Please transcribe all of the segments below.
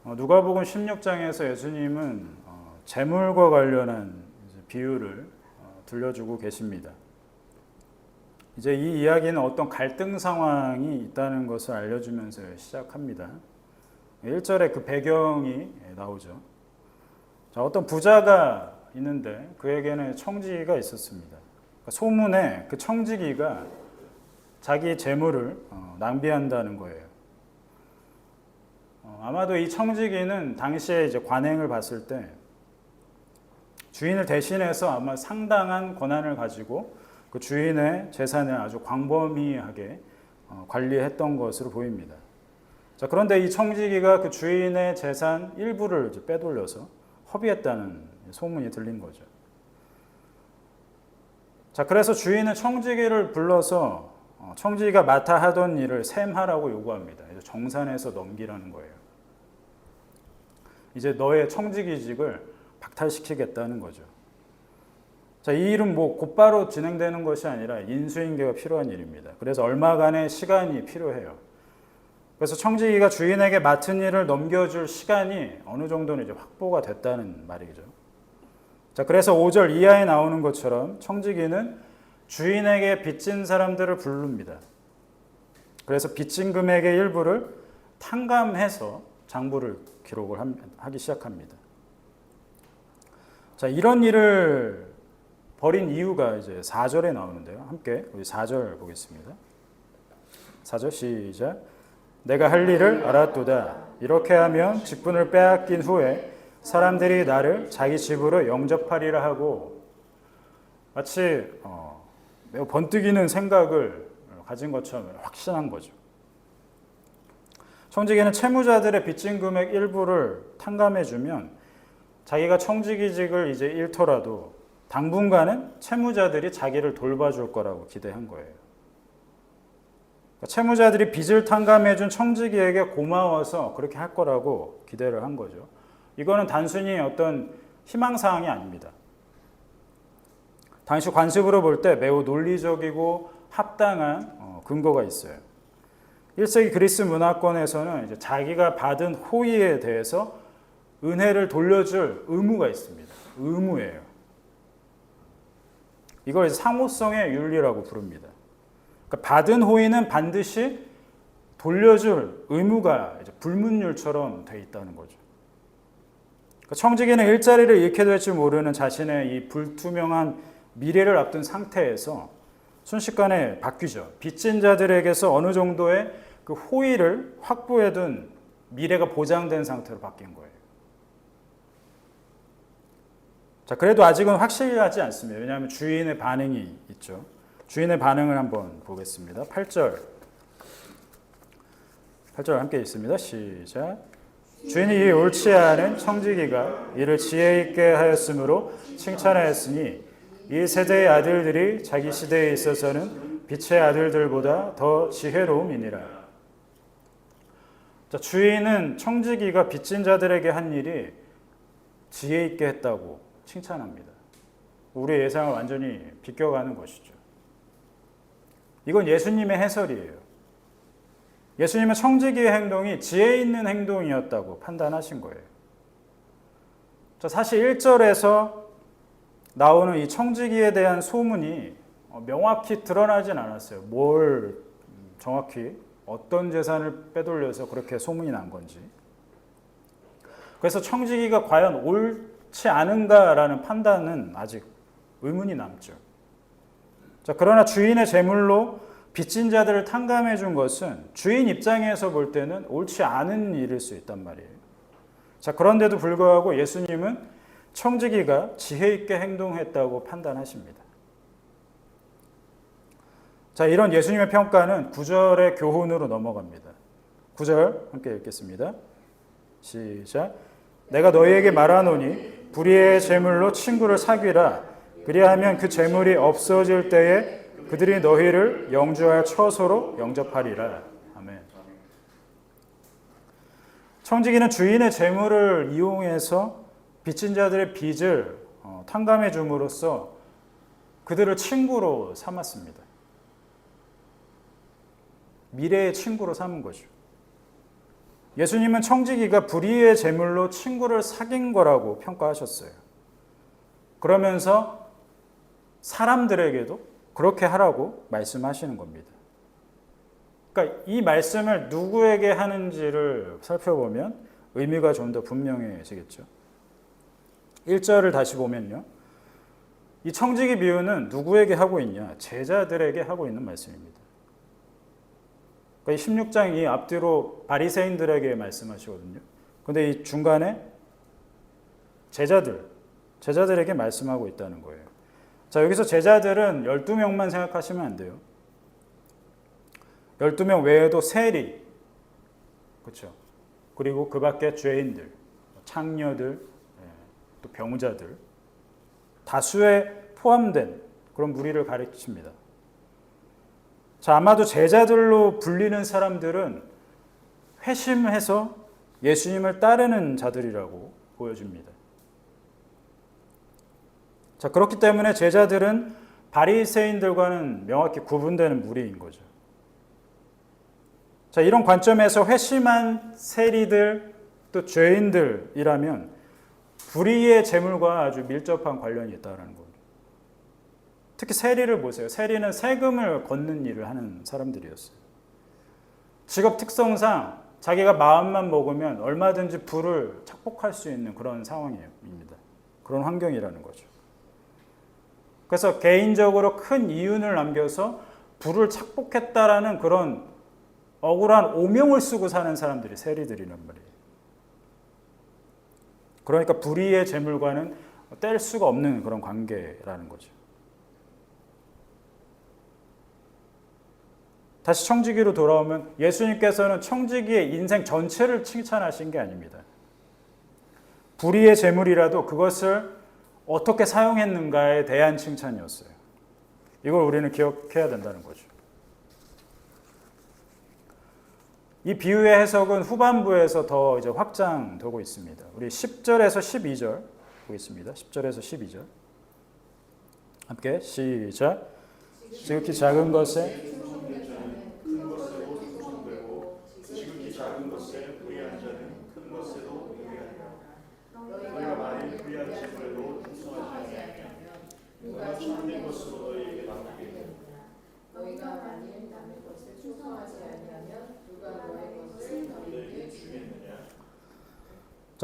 누가복음 16장에서 예수님은 재물과 관련한 비유를 들려주고 계십니다. 이제 이 이야기는 어떤 갈등 상황이 있다는 것을 알려주면서 시작합니다. 1절에 그 배경이 나오죠. 자, 어떤 부자가 있는데 그에게는 청지기가 있었습니다. 그러니까 소문에 그 청지기가 자기 재물을 낭비한다는 거예요. 아마도 이 청지기는 당시에 이제 관행을 봤을 때 주인을 대신해서 아마 상당한 권한을 가지고 그 주인의 재산을 아주 광범위하게 관리했던 것으로 보입니다. 자, 그런데 이 청지기가 그 주인의 재산 일부를 이제 빼돌려서 허비했다는 소문이 들린 거죠. 자, 그래서 주인은 청지기를 불러서 청지기가 맡아 하던 일을 셈하라고 요구합니다. 정산해서 넘기라는 거예요. 이제 너의 청지기직을 박탈시키겠다는 거죠. 자, 이 일은 곧바로 진행되는 것이 아니라 인수인계가 필요한 일입니다. 그래서 얼마간의 시간이 필요해요. 그래서 청지기가 주인에게 맡은 일을 넘겨줄 시간이 어느 정도는 이제 확보가 됐다는 말이죠. 자, 그래서 5절 이하에 나오는 것처럼 청지기는 주인에게 빚진 사람들을 부릅니다. 그래서 빚진 금액의 일부를 탕감해서 장부를 기록을 하기 시작합니다. 자, 이런 일을 벌인 이유가 이제 4절에 나오는데요. 함께 우리 4절 보겠습니다. 4절 시작. 내가 할 일을 알았도다. 이렇게 하면 직분을 빼앗긴 후에 사람들이 나를 자기 집으로 영접하리라 하고, 마치 매우 번뜩이는 생각을 가진 것처럼 확신한 거죠. 청지기는 채무자들의 빚진 금액 일부를 탕감해주면 자기가 청지기직을 이제 잃더라도 당분간은 채무자들이 자기를 돌봐줄 거라고 기대한 거예요. 그러니까 채무자들이 빚을 탕감해준 청지기에게 고마워서 그렇게 할 거라고 기대를 한 거죠. 이거는 단순히 어떤 희망사항이 아닙니다. 당시 관습으로 볼 때 매우 논리적이고 합당한 근거가 있어요. 1세기 그리스 문화권에서는 이제 자기가 받은 호의에 대해서 은혜를 돌려줄 의무가 있습니다. 의무예요. 이걸 상호성의 윤리라고 부릅니다. 그러니까 받은 호의는 반드시 돌려줄 의무가 이제 불문율처럼 돼 있다는 거죠. 그러니까 청지기는 일자리를 잃게 될지 모르는 자신의 이 불투명한 미래를 앞둔 상태에서 순식간에 바뀌죠. 빚진 자들에게서 어느 정도의 그 호의를 확보해둔 미래가 보장된 상태로 바뀐 거예요. 자, 그래도 아직은 확실하지 않습니다. 왜냐하면 주인의 반응이 있죠. 주인의 반응을 한번 보겠습니다. 8절 함께 읽습니다. 시작. 주인이 이 옳지 않은 청지기가 이를 지혜 있게 하였으므로 칭찬하였으니 이 세대의 아들들이 자기 시대에 있어서는 빛의 아들들보다 더 지혜로움이니라. 자, 주인은 청지기가 빚진 자들에게 한 일이 지혜 있게 했다고 칭찬합니다. 우리의 예상을 완전히 비껴가는 것이죠. 이건 예수님의 해설이에요. 예수님은 청지기의 행동이 지혜 있는 행동이었다고 판단하신 거예요. 자, 사실 1절에서 나오는 이 청지기에 대한 소문이 명확히 드러나진 않았어요. 뭘 정확히 어떤 재산을 빼돌려서 그렇게 소문이 난 건지. 그래서 청지기가 과연 옳지 않은가라는 판단은 아직 의문이 남죠. 자, 그러나 주인의 재물로 빚진 자들을 탕감해 준 것은 주인 입장에서 볼 때는 옳지 않은 일일 수 있단 말이에요. 자, 그런데도 불구하고 예수님은 청지기가 지혜 있게 행동했다고 판단하십니다. 자, 이런 예수님의 평가는 9절의 교훈으로 넘어갑니다. 9절 함께 읽겠습니다. 시작. 내가 너희에게 말하노니 불의의 재물로 친구를 사귀라. 그리하면 그 재물이 없어질 때에 그들이 너희를 영주할 처소로 영접하리라. 아멘. 청지기는 주인의 재물을 이용해서 빚진 자들의 빚을 탕감해 줌으로써 그들을 친구로 삼았습니다. 미래의 친구로 삼은 거죠. 예수님은 청지기가 불의의 제물로 친구를 사귄 거라고 평가하셨어요. 그러면서 사람들에게도 그렇게 하라고 말씀하시는 겁니다. 그러니까 이 말씀을 누구에게 하는지를 살펴보면 의미가 좀 더 분명해지겠죠. 1절을 다시 보면요. 이 청지기 비유는 누구에게 하고 있냐? 제자들에게 하고 있는 말씀입니다. 그러니까 16장 이 앞뒤로 바리새인들에게 말씀하시거든요. 근데 이 중간에 제자들에게 말씀하고 있다는 거예요. 자, 여기서 제자들은 12명만 생각하시면 안 돼요. 12명 외에도 세리, 그렇죠? 그리고 그 밖에 죄인들, 창녀들, 또 병자들, 다수에 포함된 그런 무리를 가르칩니다. 자, 아마도 제자들로 불리는 사람들은 회심해서 예수님을 따르는 자들이라고 보여집니다. 자, 그렇기 때문에 제자들은 바리새인들과는 명확히 구분되는 무리인 거죠. 자, 이런 관점에서 회심한 세리들 또 죄인들이라면 불의의 재물과 아주 밀접한 관련이 있다는 겁니다. 특히 세리를 보세요. 세리는 세금을 걷는 일을 하는 사람들이었어요. 직업 특성상 자기가 마음만 먹으면 얼마든지 부를 착복할 수 있는 그런 상황입니다. 그런 환경이라는 거죠. 그래서 개인적으로 큰 이윤을 남겨서 부를 착복했다라는 그런 억울한 오명을 쓰고 사는 사람들이 세리들이란 말이에요. 그러니까 불의의 재물과는 뗄 수가 없는 그런 관계라는 거죠. 다시 청지기로 돌아오면 예수님께서는 청지기의 인생 전체를 칭찬하신 게 아닙니다. 불의의 재물이라도 그것을 어떻게 사용했는가에 대한 칭찬이었어요. 이걸 우리는 기억해야 된다는 거죠. 이 비유의 해석은 후반부에서 더 이제 확장되고 있습니다. 우리 10절에서 12절 보겠습니다. 10절에서 12절. 함께 시작. 지극히 작은 것에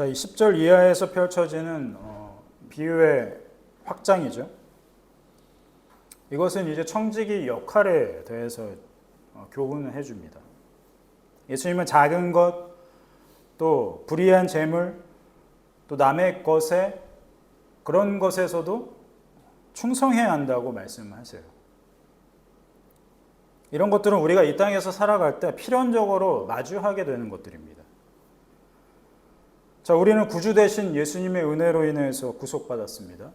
자, 이 10절 이하에서 펼쳐지는 비유의 확장이죠. 이것은 이제 청지기 역할에 대해서 교훈을 해줍니다. 예수님은 작은 것, 또 불의한 재물, 또 남의 것에 그런 것에서도 충성해야 한다고 말씀하세요. 이런 것들은 우리가 이 땅에서 살아갈 때 필연적으로 마주하게 되는 것들입니다. 자, 우리는 구주 되신 예수님의 은혜로 인해서 구속받았습니다.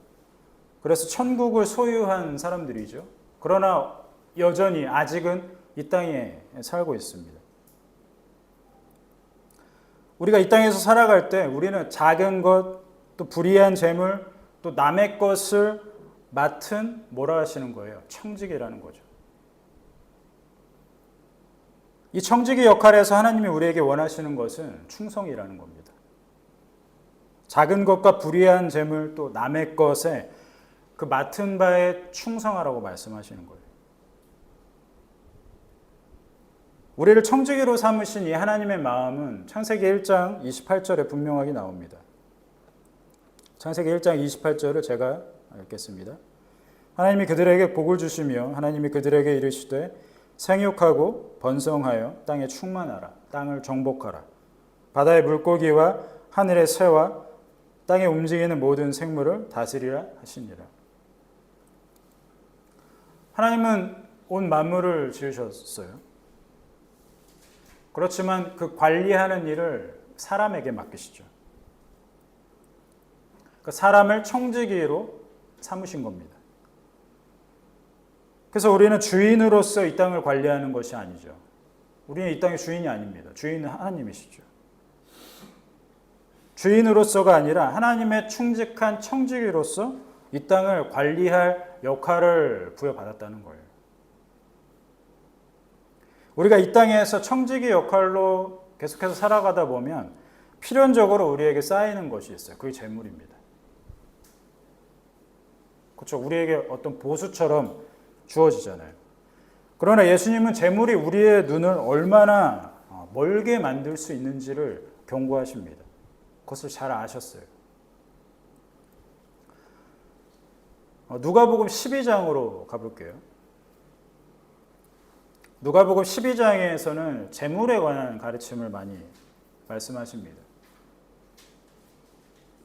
그래서 천국을 소유한 사람들이죠. 그러나 여전히 아직은 이 땅에 살고 있습니다. 우리가 이 땅에서 살아갈 때 우리는 작은 것, 또 불의한 재물, 또 남의 것을 맡은 뭐라 하시는 거예요? 청지기라는 거죠. 이 청지기 역할에서 하나님이 우리에게 원하시는 것은 충성이라는 겁니다. 작은 것과 불의한 재물 또 남의 것에 그 맡은 바에 충성하라고 말씀하시는 거예요. 우리를 청지기로 삼으신 이 하나님의 마음은 창세기 1장 28절에 분명하게 나옵니다. 창세기 1장 28절을 제가 읽겠습니다. 하나님이 그들에게 복을 주시며 하나님이 그들에게 이르시되 생육하고 번성하여 땅에 충만하라. 땅을 정복하라. 바다의 물고기와 하늘의 새와 땅에 움직이는 모든 생물을 다스리라 하시니라. 하나님은 온 만물을 지으셨어요. 그렇지만 그 관리하는 일을 사람에게 맡기시죠. 그 사람을 청지기로 삼으신 겁니다. 그래서 우리는 주인으로서 이 땅을 관리하는 것이 아니죠. 우리는 이 땅의 주인이 아닙니다. 주인은 하나님이시죠. 주인으로서가 아니라 하나님의 충직한 청지기로서 이 땅을 관리할 역할을 부여받았다는 거예요. 우리가 이 땅에서 청지기 역할로 계속해서 살아가다 보면 필연적으로 우리에게 쌓이는 것이 있어요. 그게 재물입니다. 그렇죠? 우리에게 어떤 보수처럼 주어지잖아요. 그러나 예수님은 재물이 우리의 눈을 얼마나 멀게 만들 수 있는지를 경고하십니다. 그것을 잘 아셨어요. 누가복음 12장으로 가볼게요. 누가복음 12장에서는 재물에 관한 가르침을 많이 말씀하십니다.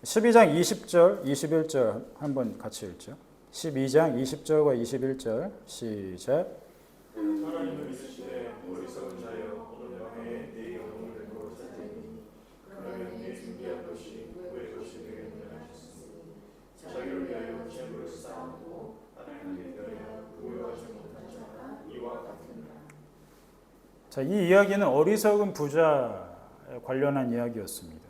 12장 20절, 21절 한번 같이 읽죠. 12장 20절과 21절 시작. 하나님을 믿으시되 어리석은 자여 너의 네 영혼을 베풀어 살리니 그러면 네 준비한 것이 왜 것이 되겠느냐 하셨으니 자기를 위하여 재물을 쌓아놓고 하나님께 위하여 부여하지 못한 자가 이와 같으니라. 자, 이 이야기는 어리석은 부자에 관련한 이야기였습니다.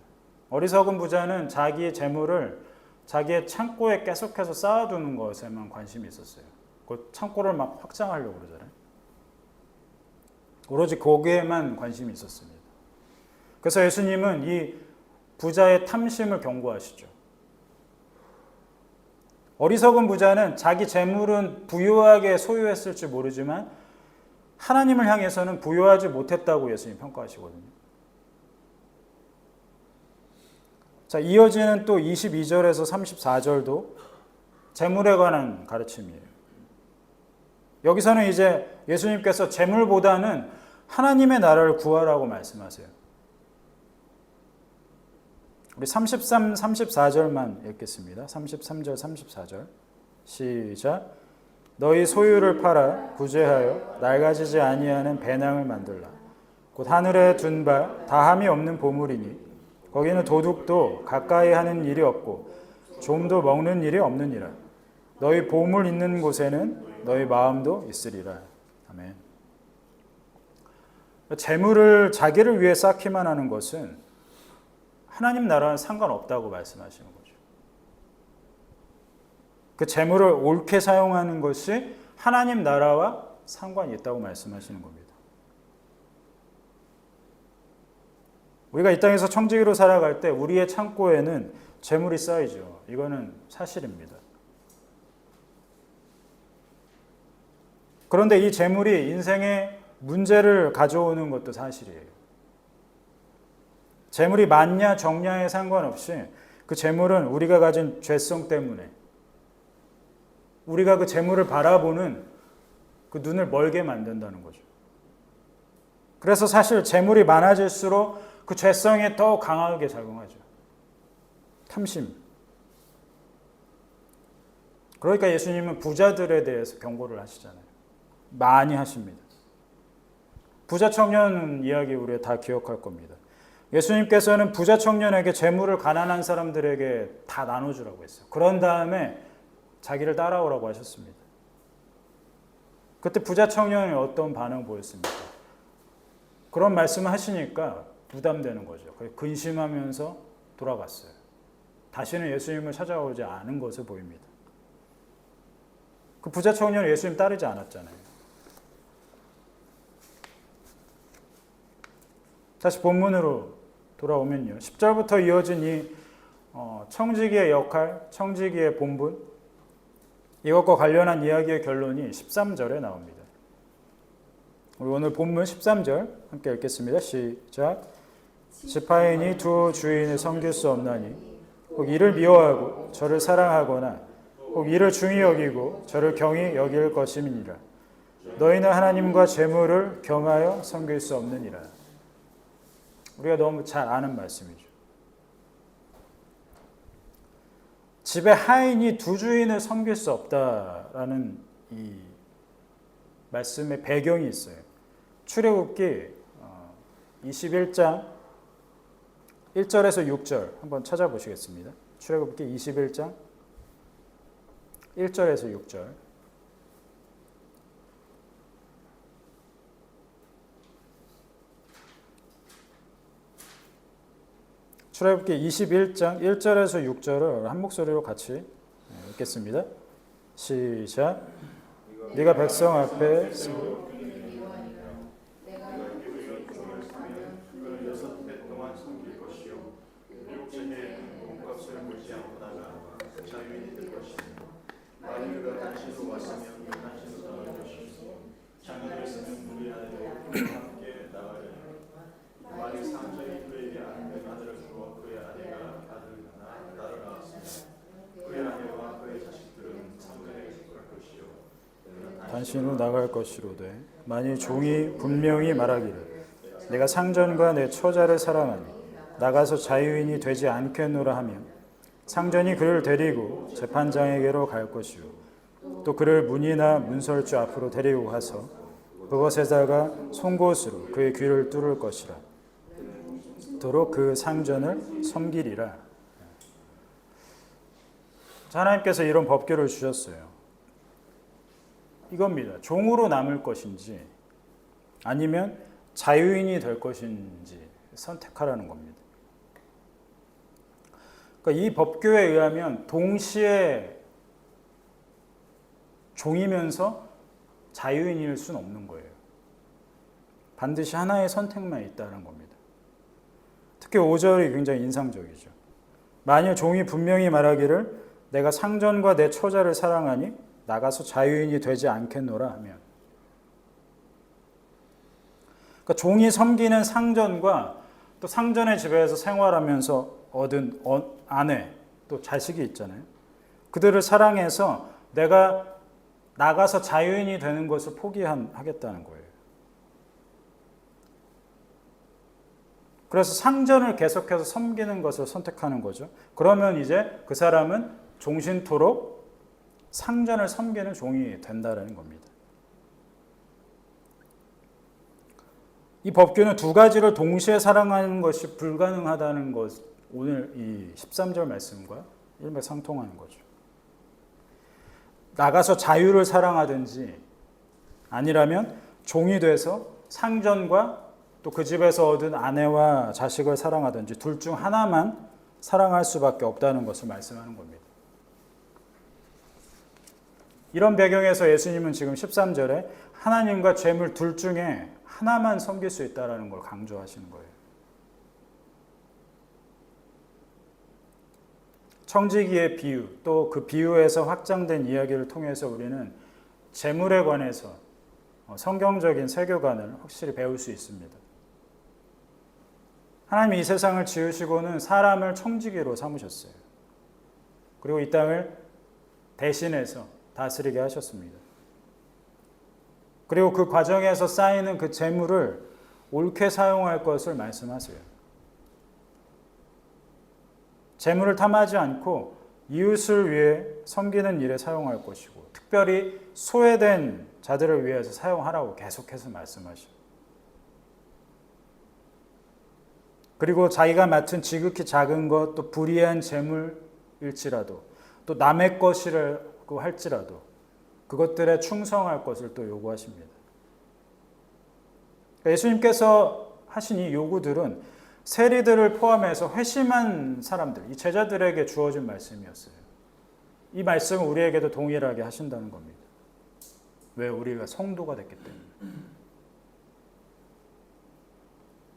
어리석은 부자는 자기의 재물을 자기의 창고에 계속해서 쌓아두는 것에만 관심이 있었어요. 그 창고를 막 확장하려고 그러잖아요. 오로지 거기에만 관심이 있었습니다. 그래서 예수님은 이 부자의 탐심을 경고하시죠. 어리석은 부자는 자기 재물은 부유하게 소유했을지 모르지만 하나님을 향해서는 부유하지 못했다고 예수님 평가하시거든요. 자, 이어지는 또 22절에서 34절도 재물에 관한 가르침이에요. 여기서는 이제 예수님께서 재물보다는 하나님의 나라를 구하라고 말씀하세요. 우리 33, 34절만 읽겠습니다. 33절, 34절 시작. 너희 소유를 팔아 구제하여 낡아지지 아니하는 배낭을 만들라. 곧 하늘에 둔 바 다함이 없는 보물이니 거기는 도둑도 가까이 하는 일이 없고 좀도 먹는 일이 없느니라. 너희 보물 있는 곳에는 너희 마음도 있으리라. 아멘. 재물을 자기를 위해 쌓기만 하는 것은 하나님 나라와는 상관없다고 말씀하시는 거죠. 그 재물을 옳게 사용하는 것이 하나님 나라와 상관이 있다고 말씀하시는 겁니다. 우리가 이 땅에서 청지기로 살아갈 때 우리의 창고에는 재물이 쌓이죠. 이거는 사실입니다. 그런데 이 재물이 인생에 문제를 가져오는 것도 사실이에요. 재물이 많냐 적냐에 상관없이 그 재물은 우리가 가진 죄성 때문에 우리가 그 재물을 바라보는 그 눈을 멀게 만든다는 거죠. 그래서 사실 재물이 많아질수록 그 죄성에 더 강하게 작용하죠. 탐심. 그러니까 예수님은 부자들에 대해서 경고를 하시잖아요. 많이 하십니다. 부자 청년 이야기 우리가 다 기억할 겁니다. 예수님께서는 부자 청년에게 재물을 가난한 사람들에게 다 나눠주라고 했어요. 그런 다음에 자기를 따라오라고 하셨습니다. 그때 부자 청년이 어떤 반응 보였습니까? 그런 말씀을 하시니까 부담되는 거죠. 근심하면서 돌아갔어요. 다시는 예수님을 찾아오지 않은 것을 보입니다. 그 부자 청년은 예수님 따르지 않았잖아요. 다시 본문으로 돌아오면요. 10절부터 이어진 이 청지기의 역할, 청지기의 본분, 이것과 관련한 이야기의 결론이 13절에 나옵니다. 우리 오늘 본문 13절 함께 읽겠습니다. 시작. 지파인이 두 주인을 섬길 수 없나니 혹 이를 미워하고 저를 사랑하거나 혹 이를 중히 여기고 저를 경히 여길 것임이니라. 너희는 하나님과 재물을 경하여 섬길 수 없느니라. 우리가 너무 잘 아는 말씀이죠. 집에 하인이 두 주인을 섬길 수 없다라는 이 말씀의 배경이 있어요. 출애굽기 21장 1절에서 6절 한번 찾아보시겠습니다. 출애굽기 21장 1절에서 6절. 출애굽기 21장 1절에서 6절을 한 목소리로 같이 읽겠습니다. 시작. 네가 백성 앞에 받지 않고다가 자유인이 될 것이며 만일 그가 단신으로 왔으면 단신으로 나갈 것이고 장녀였으면 그의 아내도 그와 함께 나가리라. 만일 상전이 그에게 아들을 주어 그의 아내가 아들을 낳았으면 그의 아내와 그의 자식들은 상전에게 속할 것이요 단신으로 나갈 것이로되 만일 종이 분명히 말하기를 내가 상전과 내 처자를 사랑하니 나가서 자유인이 되지 않겠노라 하면 상전이 그를 데리고 재판장에게로 갈 것이요 또 그를 문이나 문설주 앞으로 데리고 가서 그것에다가 송곳으로 그의 귀를 뚫을 것이라. 도록 그 상전을 섬기리라. 하나님께서 이런 법규를 주셨어요. 이겁니다. 종으로 남을 것인지 아니면 자유인이 될 것인지 선택하라는 겁니다. 그러니까 이 법규에 의하면 동시에 종이면서 자유인일 수는 없는 거예요. 반드시 하나의 선택만 있다는 겁니다. 특히 5절이 굉장히 인상적이죠. 만일 종이 분명히 말하기를 내가 상전과 내 처자를 사랑하니 나가서 자유인이 되지 않겠노라 하면, 그러니까 종이 섬기는 상전과 또 상전의 집에서 생활하면서 얻은 아내 또 자식이 있잖아요. 그들을 사랑해서 내가 나가서 자유인이 되는 것을 포기하겠다는 거예요. 그래서 상전을 계속해서 섬기는 것을 선택하는 거죠. 그러면 이제 그 사람은 종신토록 상전을 섬기는 종이 된다는 겁니다. 이 법규는 두 가지를 동시에 사랑하는 것이 불가능하다는 것, 오늘 이 13절 말씀과 일맥상통하는 거죠. 나가서 자유를 사랑하든지 아니라면 종이 돼서 상전과 또 그 집에서 얻은 아내와 자식을 사랑하든지 둘 중 하나만 사랑할 수밖에 없다는 것을 말씀하는 겁니다. 이런 배경에서 예수님은 지금 13절에 하나님과 재물 둘 중에 하나만 섬길 수 있다는 걸 강조하시는 거예요. 청지기의 비유, 또 그 비유에서 확장된 이야기를 통해서 우리는 재물에 관해서 성경적인 세계관을 확실히 배울 수 있습니다. 하나님이 이 세상을 지으시고는 사람을 청지기로 삼으셨어요. 그리고 이 땅을 대신해서 다스리게 하셨습니다. 그리고 그 과정에서 쌓이는 그 재물을 옳게 사용할 것을 말씀하세요. 재물을 탐하지 않고 이웃을 위해 섬기는 일에 사용할 것이고 특별히 소외된 자들을 위해서 사용하라고 계속해서 말씀하시고 그리고 자기가 맡은 지극히 작은 것 또 불의한 재물일지라도 또 남의 것이라고 할지라도 그것들에 충성할 것을 또 요구하십니다. 예수님께서 하신 이 요구들은 세리들을 포함해서 회심한 사람들, 이 제자들에게 주어진 말씀이었어요. 이 말씀은 우리에게도 동일하게 하신다는 겁니다. 왜? 우리가 성도가 됐기 때문에.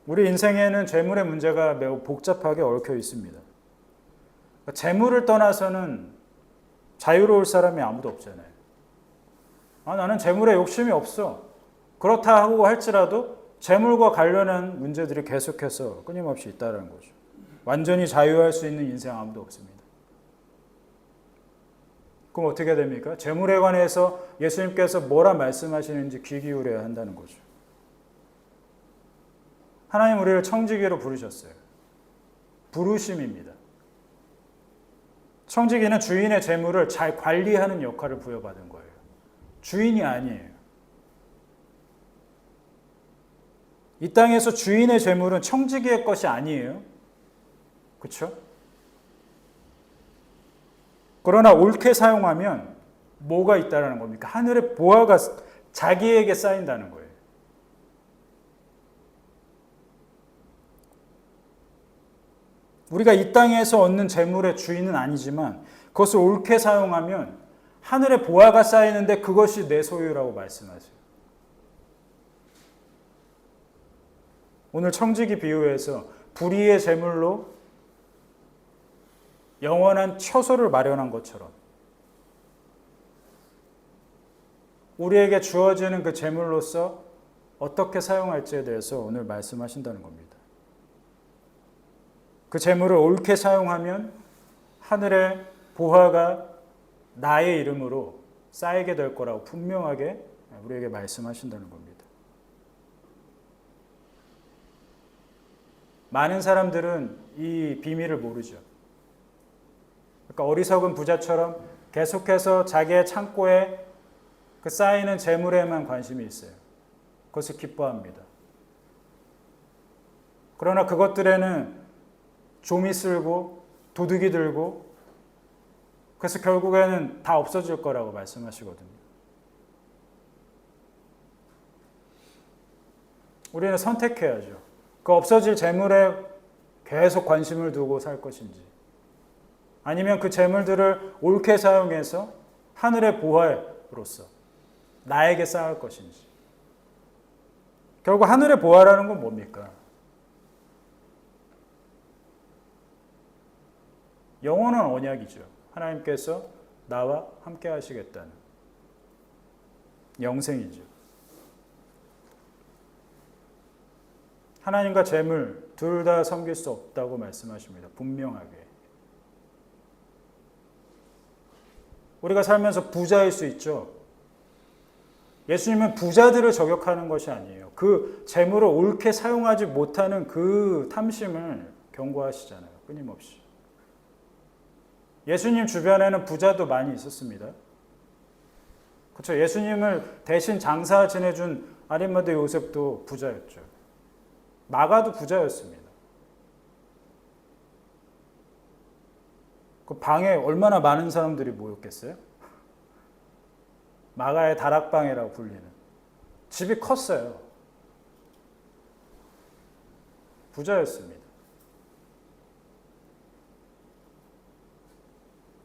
우리 인생에는 재물의 문제가 매우 복잡하게 얽혀 있습니다. 재물을 떠나서는 자유로울 사람이 아무도 없잖아요. 나는 재물에 욕심이 없어. 그렇다 하고 할지라도 재물과 관련한 문제들이 계속해서 끊임없이 있다는 거죠. 완전히 자유할 수 있는 인생 아무도 없습니다. 그럼 어떻게 됩니까? 재물에 관해서 예수님께서 뭐라 말씀하시는지 귀 기울여야 한다는 거죠. 하나님 우리를 청지기로 부르셨어요. 부르심입니다. 청지기는 주인의 재물을 잘 관리하는 역할을 부여받은 거예요. 주인이 아니에요. 이 땅에서 주인의 재물은 청지기의 것이 아니에요. 그렇죠? 그러나 옳게 사용하면 뭐가 있다는 겁니까? 하늘의 보화가 자기에게 쌓인다는 거예요. 우리가 이 땅에서 얻는 재물의 주인은 아니지만 그것을 옳게 사용하면 하늘의 보화가 쌓이는데 그것이 내 소유라고 말씀하세요. 오늘 청지기 비유에서 불의의 재물로 영원한 처소를 마련한 것처럼 우리에게 주어지는 그 재물로서 어떻게 사용할지에 대해서 오늘 말씀하신다는 겁니다. 그 재물을 옳게 사용하면 하늘의 보화가 나의 이름으로 쌓이게 될 거라고 분명하게 우리에게 말씀하신다는 겁니다. 많은 사람들은 이 비밀을 모르죠. 그러니까 어리석은 부자처럼 계속해서 자기의 창고에 그 쌓이는 재물에만 관심이 있어요. 그것을 기뻐합니다. 그러나 그것들에는 좀이 쓸고 도둑이 들고 그래서 결국에는 다 없어질 거라고 말씀하시거든요. 우리는 선택해야죠. 그 없어질 재물에 계속 관심을 두고 살 것인지 아니면 그 재물들을 옳게 사용해서 하늘의 보화로서 나에게 쌓을 것인지. 결국 하늘의 보화라는 건 뭡니까? 영원한 언약이죠. 하나님께서 나와 함께 하시겠다는 영생이죠. 하나님과 재물 둘 다 섬길 수 없다고 말씀하십니다. 분명하게. 우리가 살면서 부자일 수 있죠. 예수님은 부자들을 저격하는 것이 아니에요. 그 재물을 옳게 사용하지 못하는 그 탐심을 경고하시잖아요. 끊임없이. 예수님 주변에는 부자도 많이 있었습니다. 그렇죠. 예수님을 대신 장사 지내준 아리마대 요셉도 부자였죠. 마가도 부자였습니다. 그 방에 얼마나 많은 사람들이 모였겠어요? 마가의 다락방이라고 불리는. 집이 컸어요. 부자였습니다.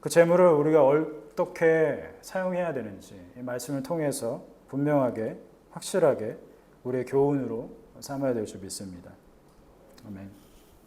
그 재물을 우리가 어떻게 사용해야 되는지 이 말씀을 통해서 분명하게 확실하게 우리의 교훈으로 삼아야 될 줄 믿습니다. 아멘.